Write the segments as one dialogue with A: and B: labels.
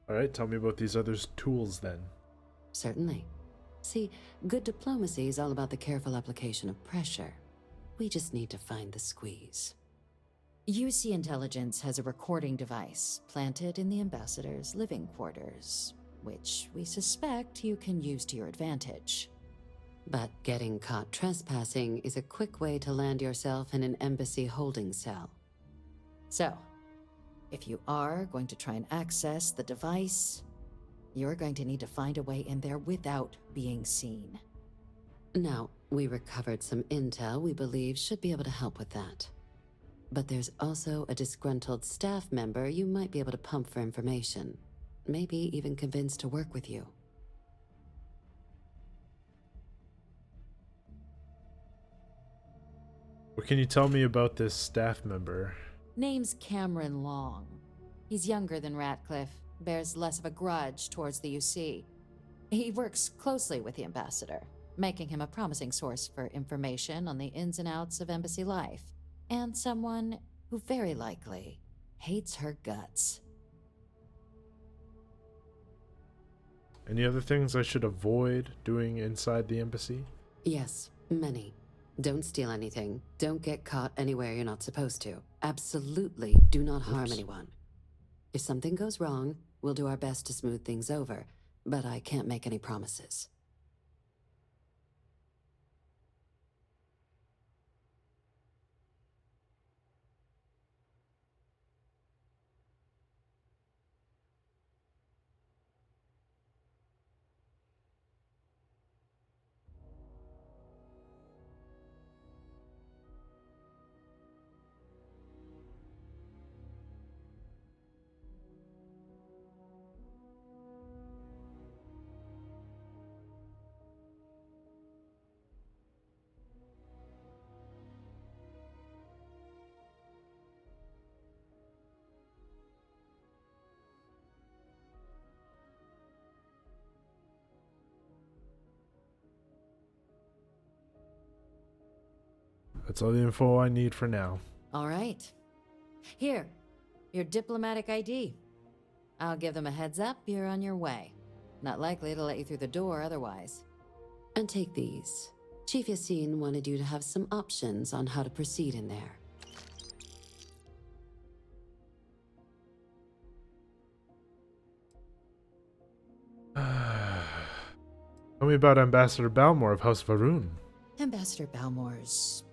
A: Alright, tell me about these other tools then.
B: Certainly. See, good diplomacy is all about the careful application of pressure. We just need to find the squeeze. UC Intelligence has a recording device planted in the ambassador's living quarters, which we suspect you can use to your advantage. But getting caught trespassing is a quick way to land yourself in an embassy holding cell. So, if you are going to try and access the device, you're going to need to find a way in there without being seen. Now, we recovered some intel we believe should be able to help with that. But there's also a disgruntled staff member you might be able to pump for information. Maybe even convince to work with you.
A: What can you tell me about this staff member?
C: Name's Cameron Long. He's younger than Ratcliffe, bears less of a grudge towards the UC. He works closely with the ambassador, making him a promising source for information on the ins and outs of embassy life, and someone who very likely hates her guts.
A: Any other things I should avoid doing inside the embassy?
B: Yes, many. Don't steal anything. Don't get caught anywhere you're not supposed to. Absolutely do not harm anyone. If something goes wrong, we'll do our best to smooth things over, but I can't make any promises.
A: That's all the info I need for now.
C: All right. Here, your diplomatic ID. I'll give them a heads up you're on your way. Not likely to let you through the door otherwise.
B: And take these. Chief Yassine wanted you to have some options on how to proceed in there.
A: Tell me about Ambassador Balmore of House Varun.
C: Ambassador Balmore's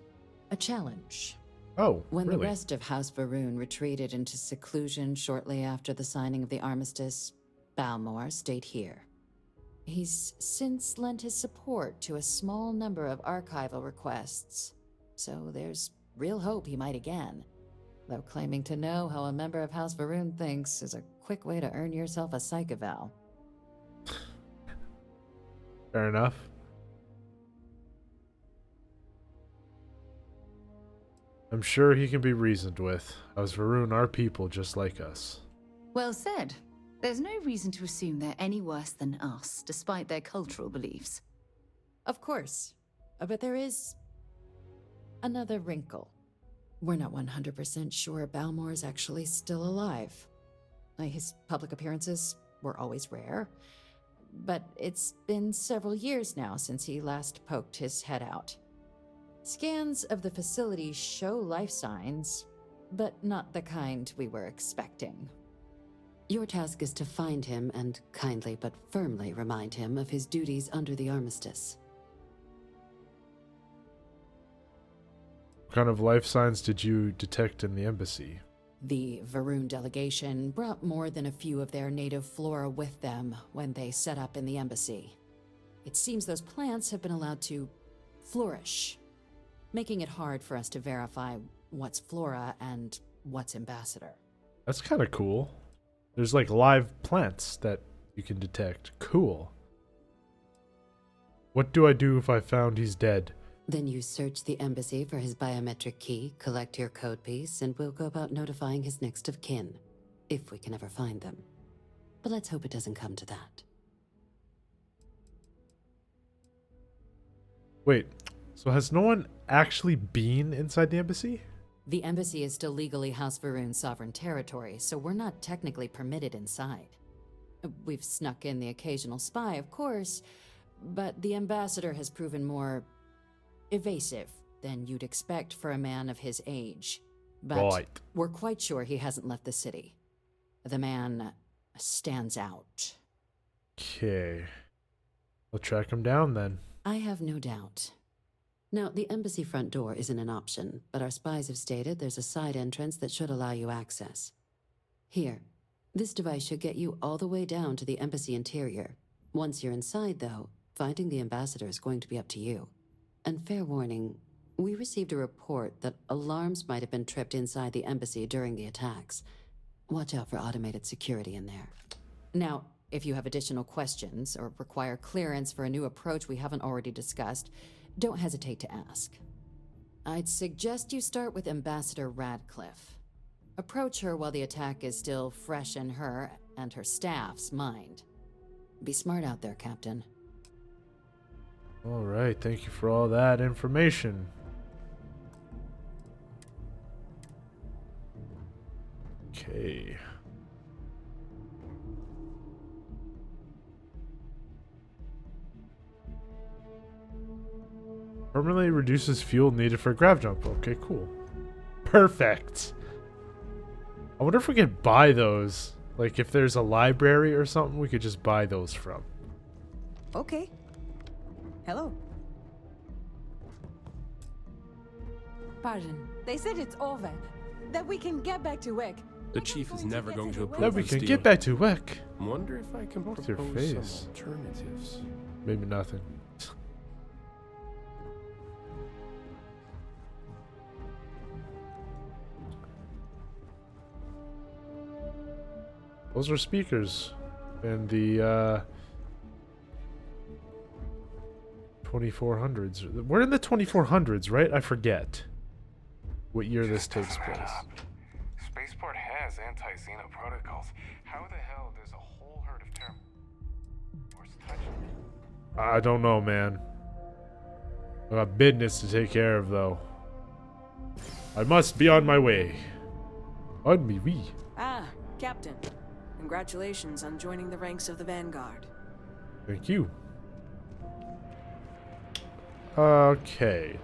C: a challenge.
A: Oh,
B: When
A: really?
B: the rest of House Varun retreated into seclusion shortly after the signing of the armistice, Balmore stayed here.
C: He's since lent his support to a small number of archival requests, so there's real hope he might again. Though claiming to know how a member of House Varun thinks is a quick way to earn yourself a psych eval.
A: Fair enough. I'm sure he can be reasoned with. House Varun are people just like us.
D: Well said. There's no reason to assume they're any worse than us, despite their cultural beliefs.
C: Of course, but there is another wrinkle.
B: We're not 100% sure Balmore is actually still alive.
C: His public appearances were always rare, but it's been several years now since he last poked his head out. Scans of the facility show life signs, but not the kind we were expecting.
B: Your task is to find him and kindly but firmly remind him of his duties under the armistice.
A: What kind of life signs did you detect in the embassy?
C: The Varun delegation brought more than a few of their native flora with them when they set up in the embassy. It seems those plants have been allowed to flourish, making it hard for us to verify what's flora and what's ambassador.
A: That's kind of cool. There's like live plants that you can detect. Cool. What do I do if I found he's dead?
B: Then you search the embassy for his biometric key, collect your code piece, and we'll go about notifying his next of kin, if we can ever find them. But let's hope it doesn't come to that.
A: Wait, so has no one actually been inside the embassy?
C: The embassy is still legally House Varun's sovereign territory, so we're not technically permitted inside.
B: We've snuck in the occasional spy, of course, but the ambassador has proven more evasive than you'd expect for a man of his age. But
A: Right.
B: we're quite sure he hasn't left the city. The man stands out.
A: Okay. We'll track him down then.
B: I have no doubt. Now, the embassy front door isn't an option, but our spies have stated there's a side entrance that should allow you access. Here, this device should get you all the way down to the embassy interior. Once you're inside, though, finding the ambassador is going to be up to you. And fair warning, we received a report that alarms might have been tripped inside the embassy during the attacks. Watch out for automated security in there. Now, if you have additional questions or require clearance for a new approach we haven't already discussed, don't hesitate to ask. I'd suggest you start with Ambassador Radcliffe. Approach her while the attack is still fresh in her and her staff's mind. Be smart out there, Captain.
A: All right. Thank you for all that information. Okay. Permanently reduces fuel needed for grav jump. Okay, cool. Perfect. I wonder if we could buy those. Like, if there's a library or something, we could just buy those from.
E: Okay. Hello.
F: Pardon. They said it's over. That we can get back to work.
G: The chief is never going to approve
A: Now
G: of
A: we
G: this
A: can
G: deal.
A: get back to work.
G: Wonder if I can
A: What's your
G: propose some
A: face?
G: alternatives.
A: Maybe nothing. Those are speakers. And the 2400s. We're in the 2400s, right? I forget what year this takes place.
H: Spaceport has anti-Xena protocols. How the hell does a whole herd of term touch me?
A: I don't know, man. I got business to take care of, though. I must be on my way. On me, we.
F: Ah, Captain. Congratulations on joining the ranks of the Vanguard.
A: Thank you. Okay.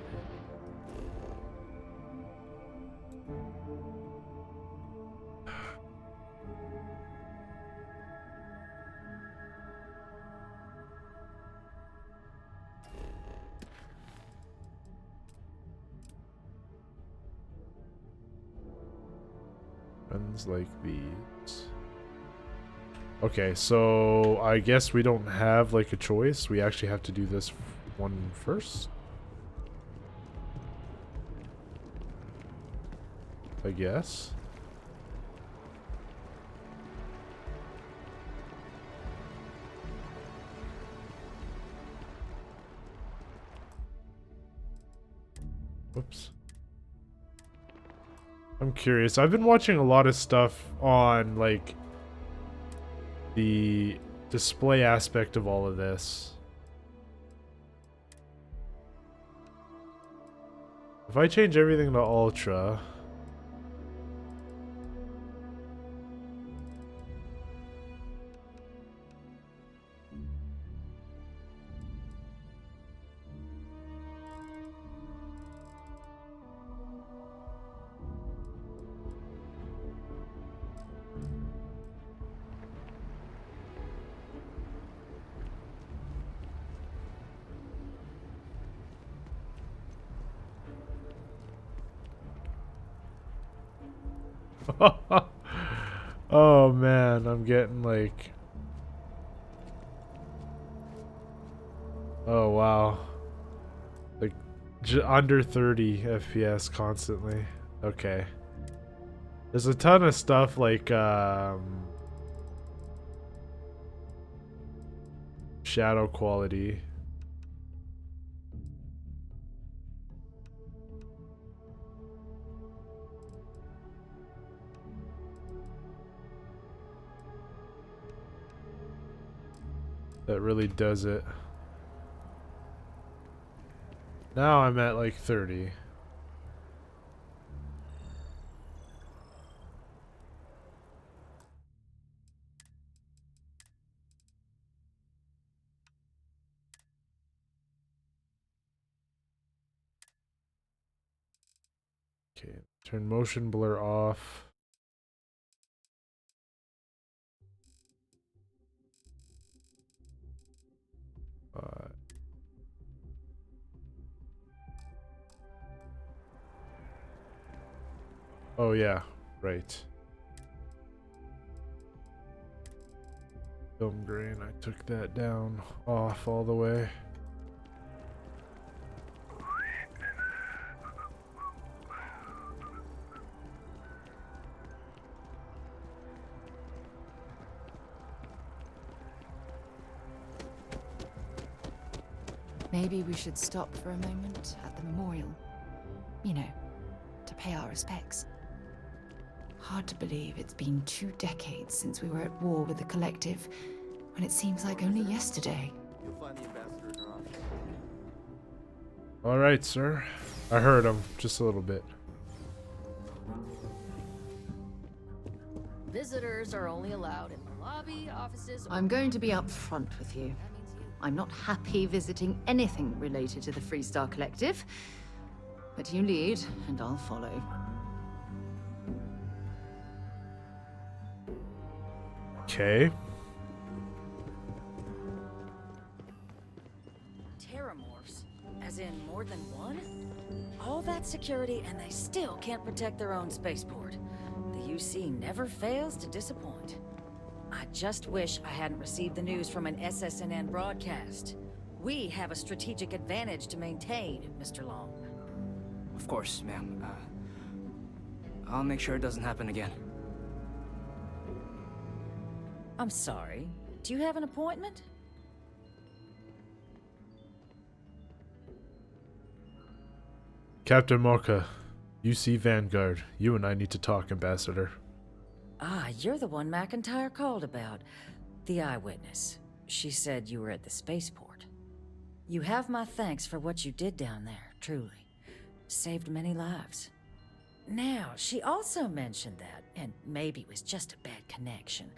A: Friends like these. Okay, so I guess we don't have like a choice. We actually have to do this one first. I guess. Whoops. I'm curious. I've been watching a lot of stuff on like the display aspect of all of this. If I change everything to ultra, oh man, I'm getting like, oh wow, like under 30 FPS constantly. Okay, there's a ton of stuff like shadow quality. That really does it. Now I'm at like 30. Okay, turn motion blur off. Oh yeah, right. Film grain, I took that down off all the way.
D: Maybe we should stop for a moment at the memorial. You know, to pay our respects. Hard to believe it's been 2 decades since we were at war with the Collective, when it seems like only yesterday.
I: You'll find the ambassador in her office.
A: All right, sir. I heard him just a little bit.
J: Visitors are only allowed in the lobby, offices.
D: I'm going to be upfront with you. I'm not happy visiting anything related to the Freestar Collective. But you lead, and I'll follow.
A: Okay.
J: Terramorphs? As in more than one? All that security and they still can't protect their own spaceport. The UC never fails to disappoint. I just wish I hadn't received the news from an SSNN broadcast. We have a strategic advantage to maintain, Mr. Long.
K: Of course, ma'am. I'll make sure it doesn't happen again.
J: I'm sorry. Do you have an appointment?
A: Captain Mocha, UC Vanguard. You and I need to talk, Ambassador.
J: Ah, you're the one McIntyre called about. The eyewitness. She said you were at the spaceport. You have my thanks for what you did down there, truly. Saved many lives. Now, she also mentioned that, and maybe it was just a bad connection,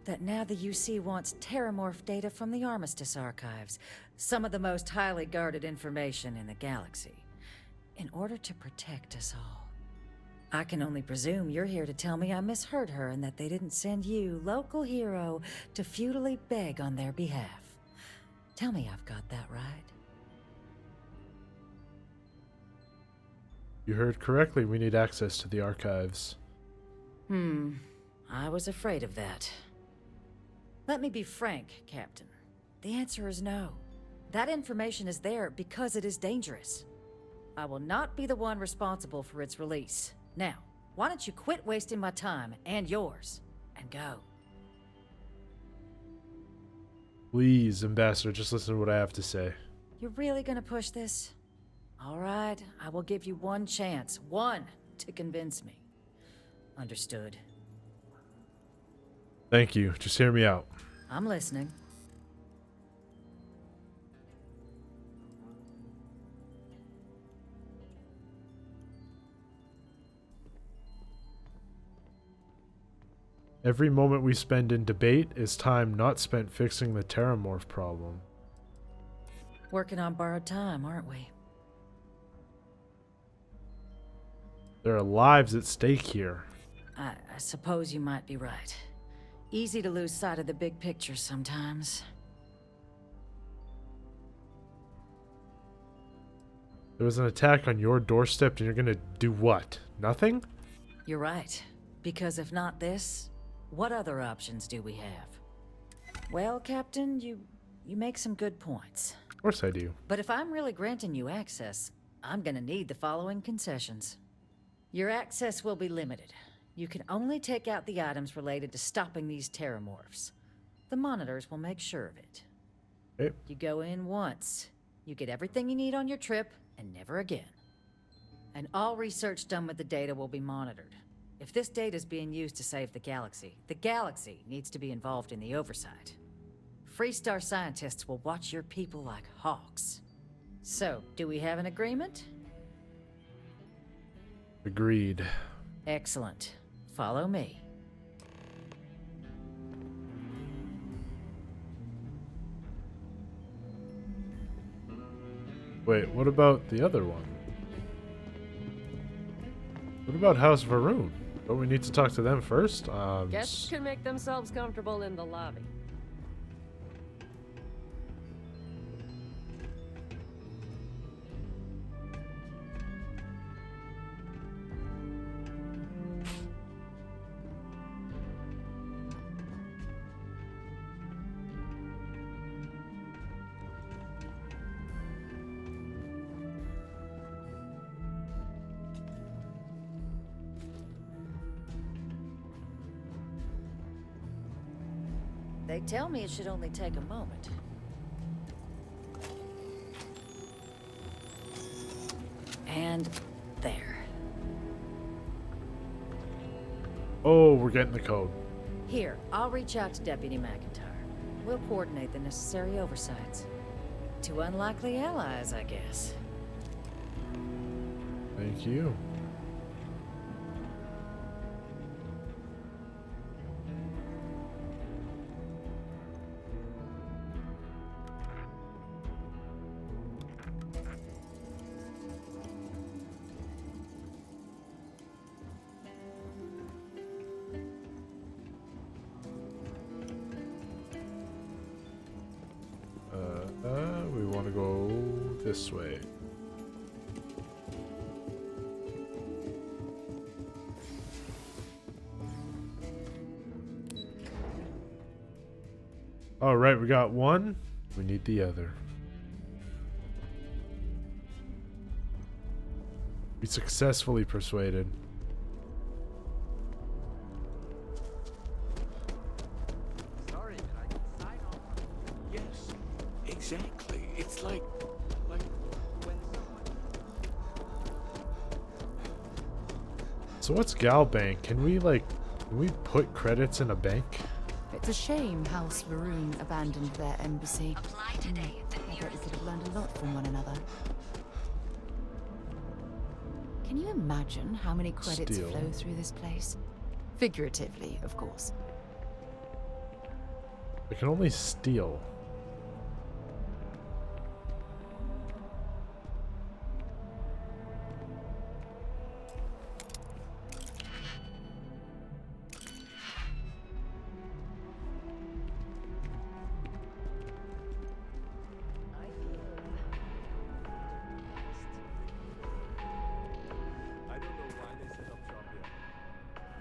J: that now the UC wants Terramorph data from the Armistice archives, some of the most highly guarded information in the galaxy, in order to protect us all. I can only presume you're here to tell me I misheard her and that they didn't send you, local hero, to futilely beg on their behalf. Tell me I've got that right.
A: You heard correctly. We need access to the archives.
J: I was afraid of that. Let me be frank, Captain. The answer is no. That information is there because it is dangerous. I will not be the one responsible for its release. Now, why don't you quit wasting my time and yours, and go?
A: Please, Ambassador, just listen to what I have to say.
J: You're really gonna push this? All right, I will give you one chance, one, to convince me. Understood.
A: Thank you. Just hear me out.
J: I'm listening.
A: Every moment we spend in debate is time not spent fixing the Terramorph problem.
J: Working on borrowed time, aren't we?
A: There are lives at stake here.
J: I suppose you might be right. Easy to lose sight of the big picture sometimes.
A: There was an attack on your doorstep and you're gonna do what? Nothing?
J: You're right. Because if not this, what other options do we have? Well, Captain, you make some good points.
A: Of course I do.
J: But if I'm really granting you access, I'm gonna need the following concessions. Your access will be limited. You can only take out the items related to stopping these Terramorphs. The monitors will make sure of it.
A: Okay.
J: You go in once. You get everything you need on your trip, and never again. And all research done with the data will be monitored. If this data is being used to save the galaxy needs to be involved in the oversight. Freestar scientists will watch your people like hawks. So, do we have an agreement?
A: Agreed.
J: Excellent. Follow me.
A: Wait, what about the other one? about House Varun? Don't we need to talk to them first?
L: Guests can make themselves comfortable in the lobby.
J: They tell me it should only take a moment. And there.
A: Oh, we're getting the code.
J: Here, I'll reach out to Deputy McIntyre. We'll coordinate the necessary oversights. Two unlikely allies, I guess.
A: Thank you. We want to go this way. All right, we got one. We need the other. We successfully persuaded.
G: Sorry that I can sign off. Yes, exactly. It's like when someone.
A: So what's Gal Bank? Can we put credits in a bank?
D: It's a shame House Varun abandoned their embassy.
B: Apply today at the
D: I bet we could have learned a lot from one another. Can you imagine how many credits
A: Steal.
D: flow through this place? Figuratively, of course.
A: We can only steal.
G: I don't know why they set up shop here.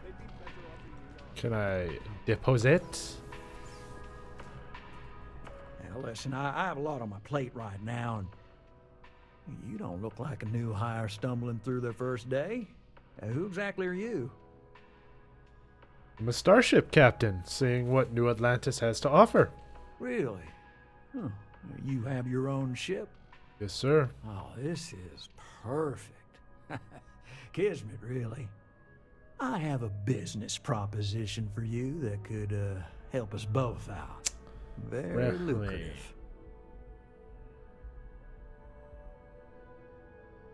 G: They'd be better off in New York.
A: Can I deposit?
M: Now, listen, I have a lot on my plate right now, and you don't look like a new hire stumbling through their first day. Who exactly are you?
A: I'm a starship captain, seeing what New Atlantis has to offer.
M: Really? Huh. You have your own ship?
A: Yes, sir.
M: Oh, this is perfect. Kismet, really. I have a business proposition for you that could help us both out. Very
A: Really?
M: lucrative.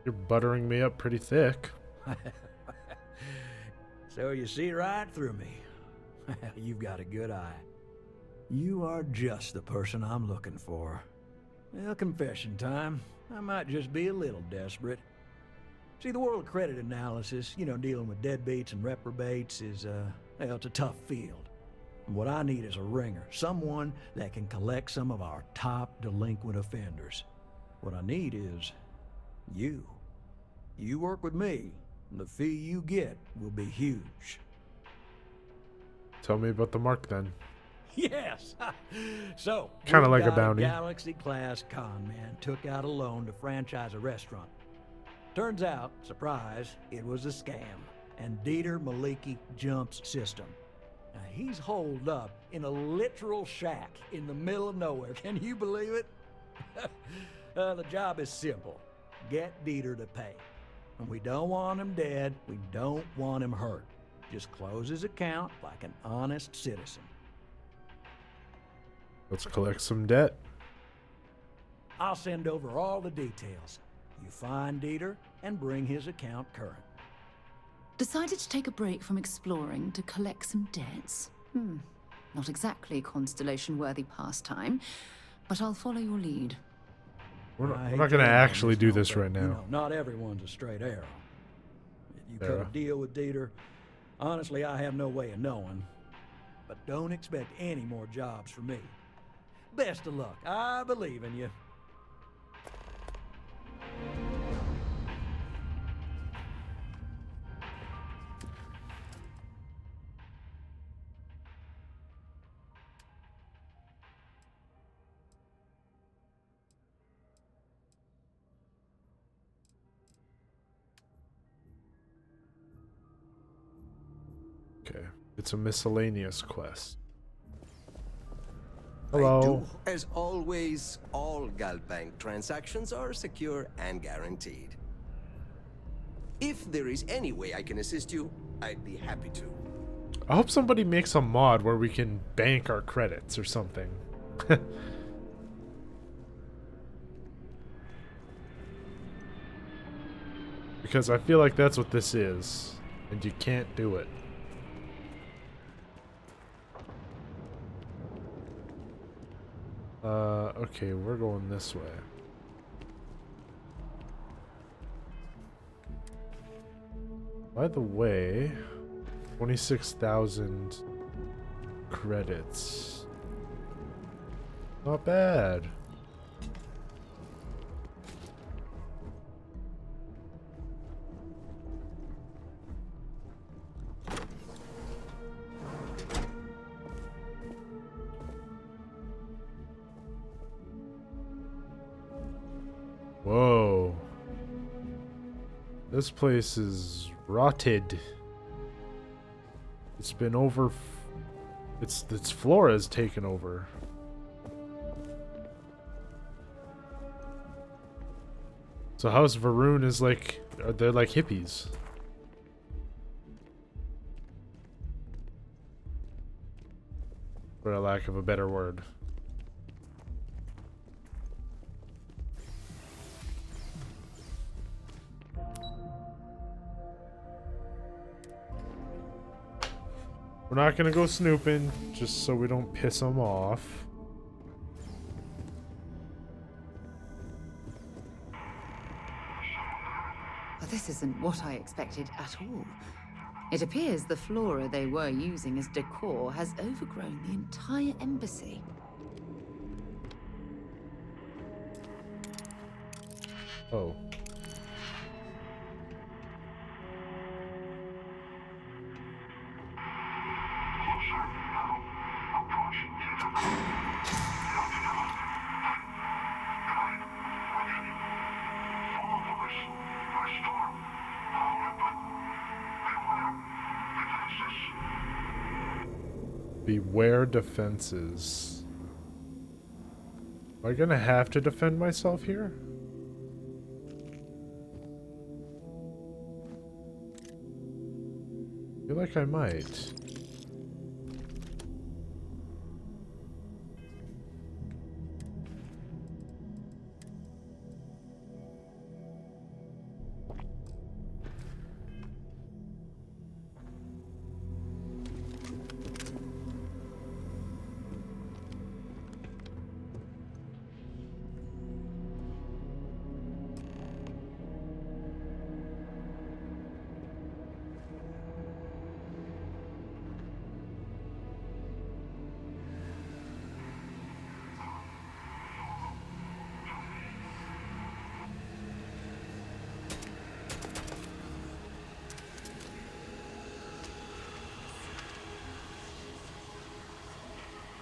A: You're buttering me up pretty thick.
M: So you see right through me. You've got a good eye. You are just the person I'm looking for. Well, confession time. I might just be a little desperate. See, the world of credit analysis, dealing with deadbeats and reprobates is, it's a tough field. And what I need is a ringer, someone that can collect some of our top delinquent offenders. What I need is you. You work with me, and the fee you get will be huge.
A: Tell me about the mark then.
M: Yes. So,
A: Kinda
M: one
A: like a
M: guy,
A: bounty.
M: Galaxy-class con man took out a loan to franchise a restaurant. Turns out, surprise, it was a scam, and Dieter Maliki jumps system. Now, he's holed up in a literal shack in the middle of nowhere. Can you believe it? The job is simple. Get Dieter to pay. And we don't want him dead. We don't want him hurt. Just close his account like an honest citizen.
A: Let's collect some debt.
M: I'll send over all the details. You find Dieter and bring his account current.
D: Decided to take a break from exploring to collect some debts? Not exactly constellation-worthy pastime, but I'll follow your lead.
A: We're
M: I
A: not
M: hate
A: going to
M: to end on
A: actually
M: this
A: do
M: note,
A: this
M: but,
A: right now.
M: Not everyone's a straight arrow. you cut
A: Sarah.
M: a deal with Dieter? Honestly, I have no way of knowing. But don't expect any more jobs from me. Best of luck. I believe in you.
A: Okay. It's a miscellaneous quest.
N: I
A: Hello.
N: do. As always, all Galbank transactions are secure and guaranteed. If there is any way I can assist you, I'd be happy to.
A: I hope somebody makes a mod where we can bank our credits or something. Because I feel like that's what this is, and you can't do it. Okay, we're going this way. By the way, 26,000 credits. Not bad. Whoa. This place is rotted. It's been over. Its flora is taken over. So House Varun is like, they're like hippies. For a lack of a better word. We're not gonna go snooping, just so we don't piss them off.
D: But this isn't what I expected at all. It appears the flora they were using as decor has overgrown the entire embassy.
A: Oh. Beware defenses. Am I gonna have to defend myself here? I feel like I might.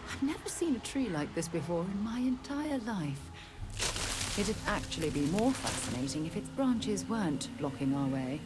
D: I've never seen a tree like this before in my entire life. It'd actually be more fascinating if its branches weren't blocking our way.